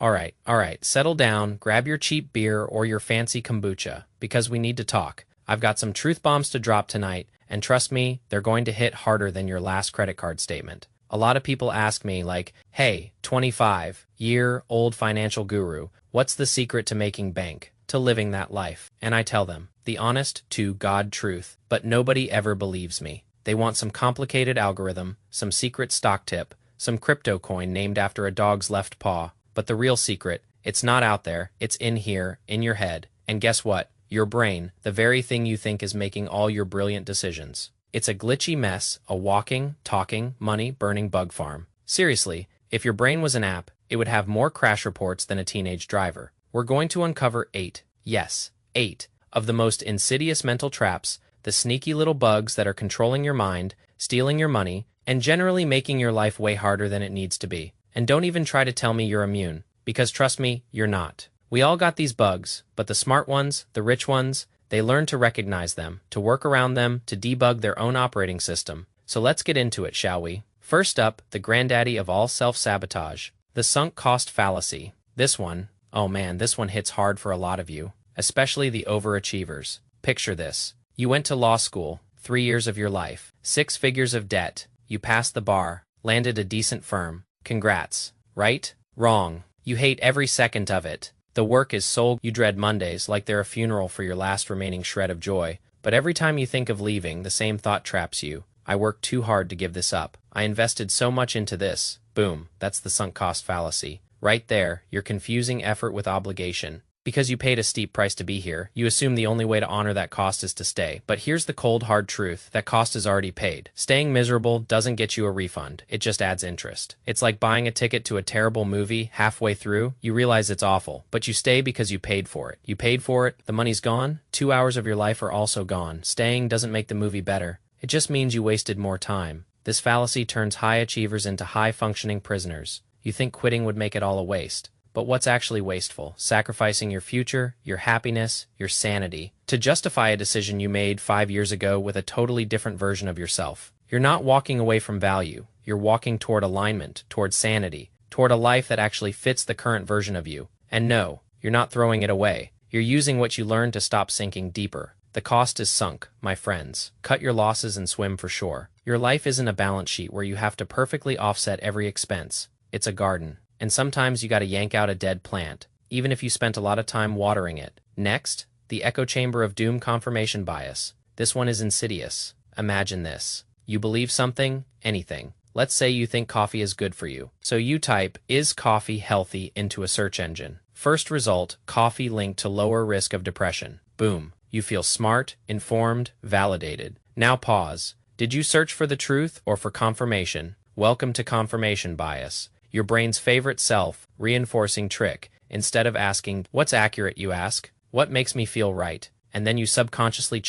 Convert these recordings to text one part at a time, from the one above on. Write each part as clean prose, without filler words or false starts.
Alright, settle down, grab your cheap beer or your fancy kombucha, because we need to talk. I've got some truth bombs to drop tonight, and trust me, they're going to hit harder than your last credit card statement. A lot of people ask me, like, hey, 25-year-old financial guru, what's the secret to making bank, to living that life? And I tell them, the honest to God truth, but nobody ever believes me. They want some complicated algorithm, some secret stock tip, some crypto coin named after a dog's left paw. But the real secret, it's not out there, it's in here, in your head. And guess what? Your brain, the very thing you think is making all your brilliant decisions. It's a glitchy mess, a walking, talking, money-burning bug farm. Seriously, if your brain was an app, it would have more crash reports than a teenage driver. We're going to uncover 8, yes, 8, of the most insidious mental traps, the sneaky little bugs that are controlling your mind, stealing your money, and generally making your life way harder than it needs to be. And don't even try to tell me you're immune, because trust me, you're not. We all got these bugs, but the smart ones, the rich ones, they learn to recognize them, to work around them, to debug their own operating system. So let's get into it, shall we? First up, the granddaddy of all self-sabotage, the sunk cost fallacy. This one, oh man, this one hits hard for a lot of you, especially the overachievers. Picture this. You went to law school, 3 years of your life, 6 figures of debt, you passed the bar, landed a decent firm. Congrats, right? Wrong. You hate every second of it. The work is soul. You dread Mondays like they're a funeral for your last remaining shred of joy. But every time you think of leaving, the same thought traps you. I worked too hard to give this up. I invested so much into this. Boom, that's the sunk cost fallacy. Right there, you're confusing effort with obligation. Because you paid a steep price to be here, you assume the only way to honor that cost is to stay. But here's the cold, hard truth. That cost is already paid. Staying miserable doesn't get you a refund. It just adds interest. It's like buying a ticket to a terrible movie. Halfway through, you realize it's awful, but you stay because you paid for it. You paid for it, the money's gone, 2 hours of your life are also gone. Staying doesn't make the movie better. It just means you wasted more time. This fallacy turns high achievers into high-functioning prisoners. You think quitting would make it all a waste. But what's actually wasteful? Sacrificing your future, your happiness, your sanity, to justify a decision you made 5 years ago with a totally different version of yourself. You're not walking away from value. You're walking toward alignment, toward sanity, toward a life that actually fits the current version of you. And no, you're not throwing it away. You're using what you learned to stop sinking deeper. The cost is sunk, my friends. Cut your losses and swim for shore. Your life isn't a balance sheet where you have to perfectly offset every expense. It's a garden. And sometimes you gotta yank out a dead plant, even if you spent a lot of time watering it. Next, the echo chamber of doom confirmation bias. This one is insidious. Imagine this. You believe something, anything. Let's say you think coffee is good for you. So you type, "Is coffee healthy?" into a search engine. First result, coffee linked to lower risk of depression. Boom. You feel smart, informed, validated. Now pause. Did you search for the truth or for confirmation? Welcome to confirmation bias. Your brain's favorite self-reinforcing trick. Instead of asking, what's accurate, you ask, what makes me feel right? And then you subconsciously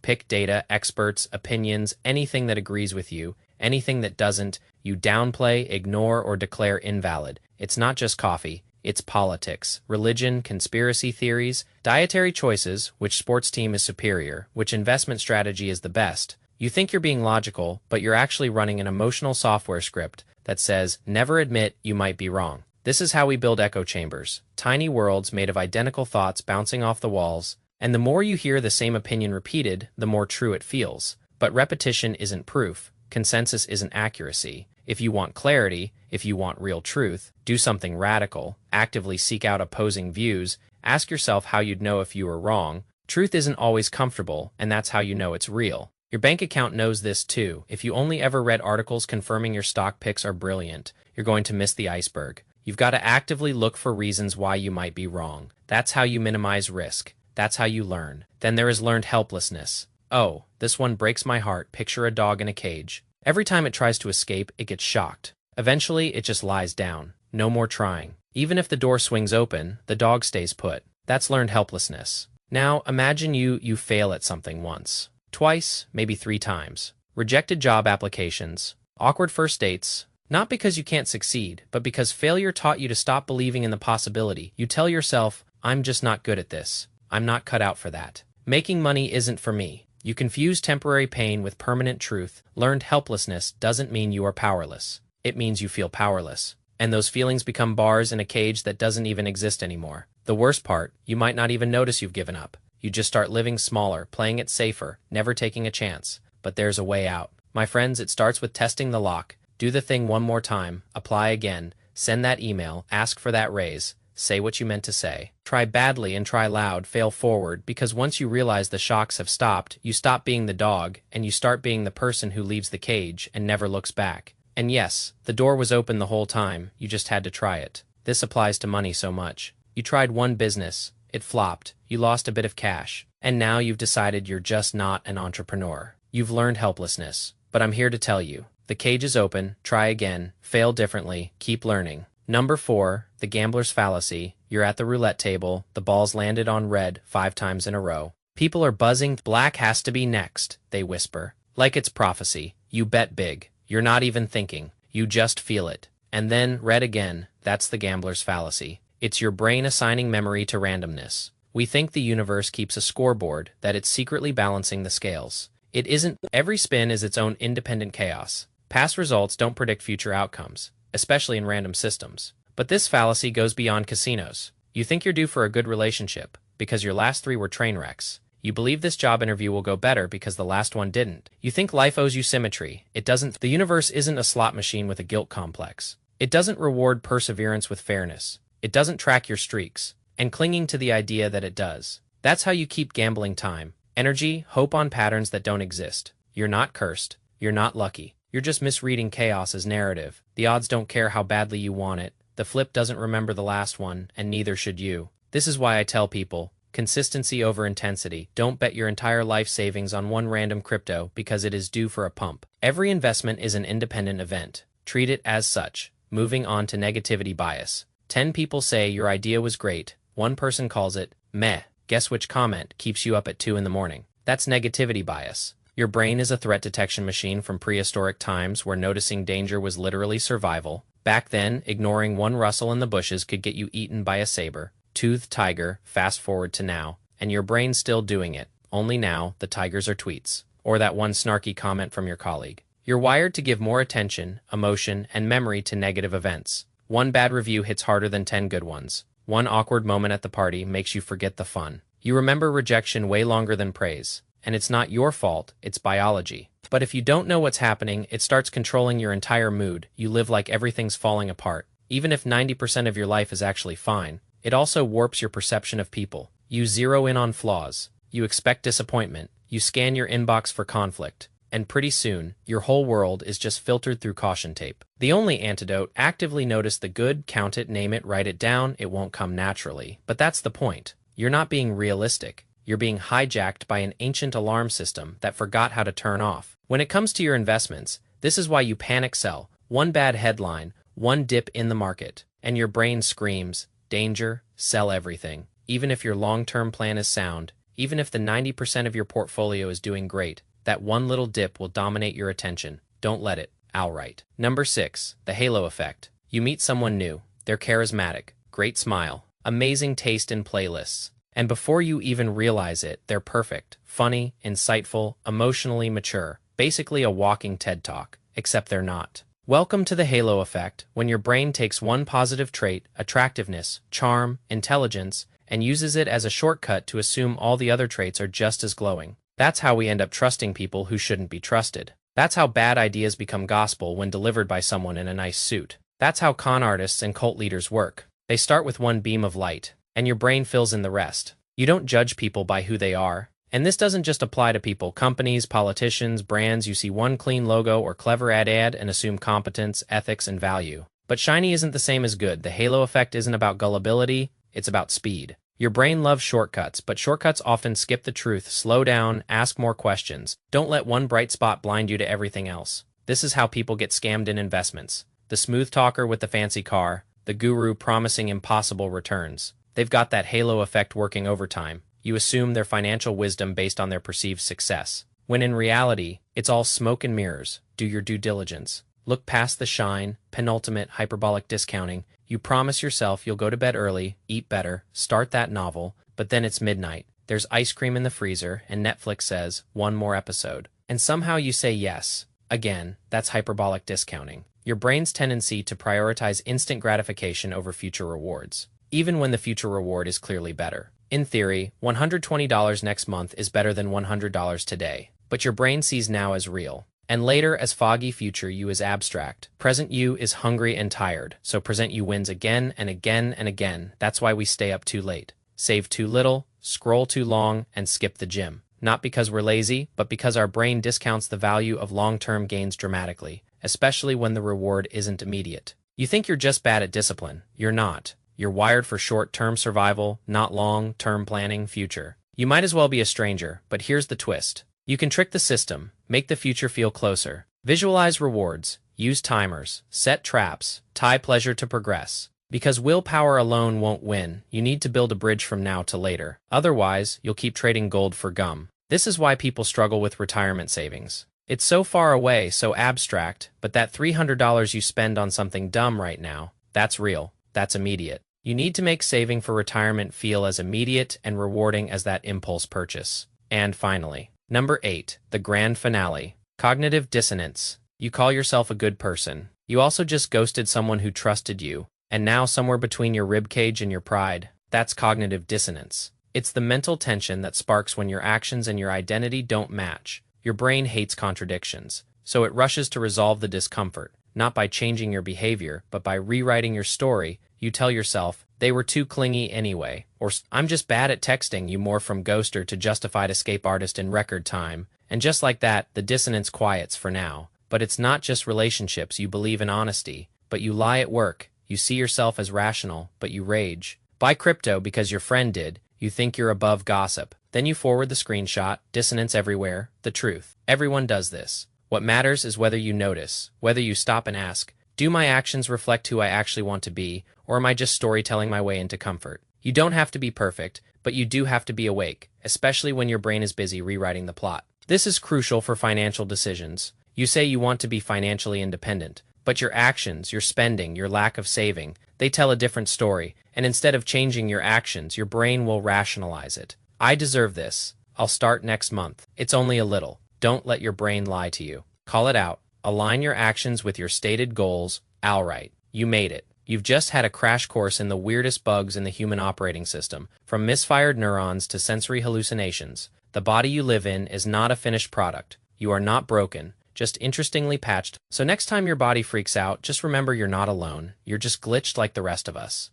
pick data, experts, opinions, anything that agrees with you, anything that doesn't, you downplay, ignore, or declare invalid. It's not just coffee, it's politics, religion, conspiracy theories, dietary choices, which sports team is superior, which investment strategy is the best. You think you're being logical, but you're actually running an emotional software script that says, never admit you might be wrong. This is how we build echo chambers, tiny worlds made of identical thoughts bouncing off the walls, and the more you hear the same opinion repeated, the more true it feels. But repetition isn't proof, consensus isn't accuracy. If you want clarity, if you want real truth, do something radical, actively seek out opposing views, ask yourself how you'd know if you were wrong. Truth isn't always comfortable, and that's how you know it's real. Your bank account knows this too. If you only ever read articles confirming your stock picks are brilliant, you're going to miss the iceberg. You've got to actively look for reasons why you might be wrong. That's how you minimize risk. That's how you learn. Then there is learned helplessness. Oh, this one breaks my heart. Picture a dog in a cage. Every time it tries to escape, it gets shocked. Eventually, it just lies down. No more trying. Even if the door swings open, the dog stays put. That's learned helplessness. Now, imagine you fail at something once. Twice, maybe 3 times. Rejected job applications. Awkward first dates. Not because you can't succeed, but because failure taught you to stop believing in the possibility. You tell yourself, I'm just not good at this. I'm not cut out for that. Making money isn't for me. You confuse temporary pain with permanent truth. Learned helplessness doesn't mean you are powerless. It means you feel powerless. And those feelings become bars in a cage that doesn't even exist anymore. The worst part, you might not even notice you've given up. You just start living smaller, playing it safer, never taking a chance. But there's a way out. My friends, it starts with testing the lock. Do the thing one more time, apply again, send that email, ask for that raise, say what you meant to say. Try badly and try loud, fail forward, because once you realize the shocks have stopped, you stop being the dog, and you start being the person who leaves the cage and never looks back. And yes, the door was open the whole time, you just had to try it. This applies to money so much. You tried one business, it flopped, you lost a bit of cash, and now you've decided you're just not an entrepreneur. You've learned helplessness, but I'm here to tell you, the cage is open, try again, fail differently, keep learning. Number 4, the gambler's fallacy. You're at the roulette table, the ball's landed on red 5 times in a row. People are buzzing, black has to be next, they whisper. Like it's prophecy, you bet big. You're not even thinking, you just feel it. And then, red again, that's the gambler's fallacy. It's your brain assigning memory to randomness. We think the universe keeps a scoreboard, that it's secretly balancing the scales. It isn't. Every spin is its own independent chaos. Past results don't predict future outcomes, especially in random systems. But this fallacy goes beyond casinos. You think you're due for a good relationship, because your last 3 were train wrecks. You believe this job interview will go better because the last one didn't. You think life owes you symmetry. It doesn't. The universe isn't a slot machine with a guilt complex. It doesn't reward perseverance with fairness. It doesn't track your streaks, and clinging to the idea that it does. That's how you keep gambling time, energy, hope on patterns that don't exist. You're not cursed. You're not lucky. You're just misreading chaos as narrative. The odds don't care how badly you want it. The flip doesn't remember the last one, and neither should you. This is why I tell people, consistency over intensity. Don't bet your entire life savings on one random crypto because it is due for a pump. Every investment is an independent event. Treat it as such. Moving on to negativity bias. 10 people say your idea was great. 1 person calls it meh. Guess which comment keeps you up at 2 in the morning? That's negativity bias. Your brain is a threat detection machine from prehistoric times where noticing danger was literally survival. Back then, ignoring one rustle in the bushes could get you eaten by a saber-toothed tiger. Fast forward to now, and your brain's still doing it. Only now, the tigers are tweets. Or that one snarky comment from your colleague. You're wired to give more attention, emotion, and memory to negative events. 1 bad review hits harder than 10 good ones. 1 awkward moment at the party makes you forget the fun. You remember rejection way longer than praise. And it's not your fault, it's biology. But if you don't know what's happening, it starts controlling your entire mood. You live like everything's falling apart. Even if 90% of your life is actually fine, it also warps your perception of people. You zero in on flaws. You expect disappointment. You scan your inbox for conflict. And pretty soon, your whole world is just filtered through caution tape. The only antidote, actively notice the good, count it, name it, write it down. It won't come naturally. But that's the point. You're not being realistic. You're being hijacked by an ancient alarm system that forgot how to turn off. When it comes to your investments, this is why you panic sell. 1 bad headline, 1 dip in the market, and your brain screams, danger, sell everything. Even if your long-term plan is sound, even if the 90% of your portfolio is doing great, that one little dip will dominate your attention. Don't let it. Outright. Number 6, the halo effect. You meet someone new. They're charismatic, great smile, amazing taste in playlists. And before you even realize it, they're perfect, funny, insightful, emotionally mature. Basically a walking TED Talk, except they're not. Welcome to the halo effect, when your brain takes one positive trait, attractiveness, charm, intelligence, and uses it as a shortcut to assume all the other traits are just as glowing. That's how we end up trusting people who shouldn't be trusted. That's how bad ideas become gospel when delivered by someone in a nice suit. That's how con artists and cult leaders work. They start with one beam of light, and your brain fills in the rest. You don't judge people by who they are. And this doesn't just apply to people, companies, politicians, brands. You see one clean logo or clever ad and assume competence, ethics, and value. But shiny isn't the same as good. The halo effect isn't about gullibility, it's about speed. Your brain loves shortcuts, but shortcuts often skip the truth. Slow down, ask more questions. Don't let one bright spot blind you to everything else. This is how people get scammed in investments. The smooth talker with the fancy car, the guru promising impossible returns. They've got that halo effect working overtime. You assume their financial wisdom based on their perceived success, when in reality, it's all smoke and mirrors. Do your due diligence. Look past the shine, penultimate hyperbolic discounting. You promise yourself you'll go to bed early, eat better, start that novel, but then it's midnight. There's ice cream in the freezer, and Netflix says, 1 more episode. And somehow you say yes. Again, that's hyperbolic discounting. your brain's tendency to prioritize instant gratification over future rewards, even when the future reward is clearly better. In theory, $120 next month is better than $100 today, but your brain sees now as real, and later as foggy. Future you is abstract. Present you is hungry and tired, so present you wins again and again and again. That's why we stay up too late, save too little, scroll too long, and skip the gym. Not because we're lazy, but because our brain discounts the value of long-term gains dramatically, especially when the reward isn't immediate. You think you're just bad at discipline. You're not. You're wired for short-term survival, not long-term planning. Future. You might as well be a stranger, but here's the twist. You can trick the system, make the future feel closer. Visualize rewards, use timers, set traps, tie pleasure to progress. Because willpower alone won't win, you need to build a bridge from now to later. Otherwise, you'll keep trading gold for gum. This is why people struggle with retirement savings. It's so far away, so abstract, but that $300 you spend on something dumb right now, that's real, that's immediate. You need to make saving for retirement feel as immediate and rewarding as that impulse purchase. And finally, number 8, the grand finale. Cognitive dissonance. You call yourself a good person. You also just ghosted someone who trusted you. And now somewhere between your ribcage and your pride, that's cognitive dissonance. It's the mental tension that sparks when your actions and your identity don't match. Your brain hates contradictions, so it rushes to resolve the discomfort, not by changing your behavior, but by rewriting your story. You tell yourself, they were too clingy anyway, or I'm just bad at texting. You morph from ghoster to justified escape artist in record time, and just like that, the dissonance quiets for now. But it's not just relationships. You believe in honesty, but you lie at work. You see yourself as rational, but you rage. Buy crypto because your friend did. You think you're above gossip. Then you forward the screenshot. Dissonance everywhere. The truth. Everyone does this. What matters is whether you notice, whether you stop and ask, do my actions reflect who I actually want to be, or am I just storytelling my way into comfort? You don't have to be perfect, but you do have to be awake, especially when your brain is busy rewriting the plot. This is crucial for financial decisions. You say you want to be financially independent, but your actions, your spending, your lack of saving, they tell a different story, and instead of changing your actions, your brain will rationalize it. I deserve this. I'll start next month. It's only a little. Don't let your brain lie to you. Call it out. Align your actions with your stated goals. All right. You made it. You've just had a crash course in the weirdest bugs in the human operating system, from misfired neurons to sensory hallucinations. The body you live in is not a finished product. You are not broken, just interestingly patched. So next time your body freaks out, just remember you're not alone. You're just glitched like the rest of us.